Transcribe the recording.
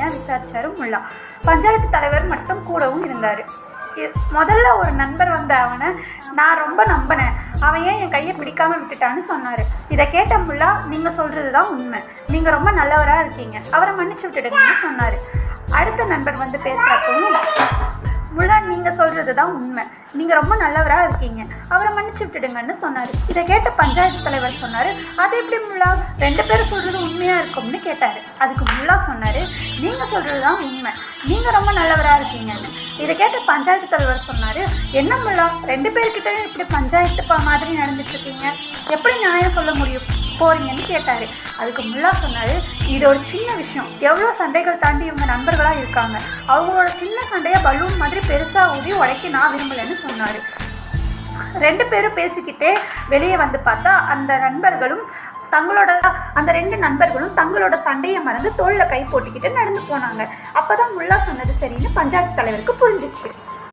பொறுமையாக விசாரிச்சாரு முல்லா. பஞ்சாயத்து தலைவர் மட்டும் கூடவும் இருந்தார். முதல்ல ஒரு நண்பர் வந்த அவனை நான் ரொம்ப நம்பினேன், அவன் ஏன் என் கையை பிடிக்காமல் விட்டுட்டான்னு சொன்னார். இதை கேட்ட முல்லா, நீங்கள் சொல்கிறது தான் உண்மை, நீங்கள் ரொம்ப நல்லவராக இருக்கீங்க, அவரை மன்னிச்சு விட்டுடுங்கன்னு சொன்னார். அடுத்த நண்பர் வந்து பேசுகிறப்பவும் முல்லா, நீங்கள் சொல்கிறது தான் உண்மை, நீங்கள் ரொம்ப நல்லவராக இருக்கீங்க, அவரை மன்னிச்சு விட்டுடுங்கன்னு சொன்னார். இதை கேட்ட பஞ்சாயத்து தலைவர் சொன்னார், அது எப்படி முல்லா, 2 பேரும் சொல்கிறது உண்மையாக இருக்கும்னு கேட்டார். அதுக்கு முல்லா சொன்னார், நீங்கள் சொல்கிறது தான் உண்மை, நீங்கள் ரொம்ப நல்லவராக இருக்கீங்கன்னு. இதை கேட்ட பஞ்சாயத்து தலைவர் சொன்னார், என்ன முல்லா, 2 பேர்கிட்டையும் இப்படி பஞ்சாயத்து மாதிரி நடந்துட்டுருக்கீங்க, எப்படி நியாயம் சொல்ல முடியும் போறீங்கன்னு கேட்டார். அதுக்கு முல்லா சொன்னார், இது ஒரு சின்ன விஷயம், எவ்வளோ சண்டைகள் தாண்டி இவங்க நண்பர்களாக இருக்காங்க, அவங்களோட சின்ன சண்டையை பலூன் மாதிரி பெருசாக ஊதி உடைக்க நான் விரும்பலைன்னு சொன்னார். 2 பேரும் பேசிக்கிட்டே வெளியே வந்து பார்த்தா அந்த 2 நண்பர்களும் தங்களோட சண்டையை மறந்து தோளில் கை போட்டுக்கிட்டு நடந்து போனாங்க. அப்போதான் முல்லா சொன்னது சரின்னு பஞ்சாயத்து தலைவருக்கு புரிஞ்சிச்சு.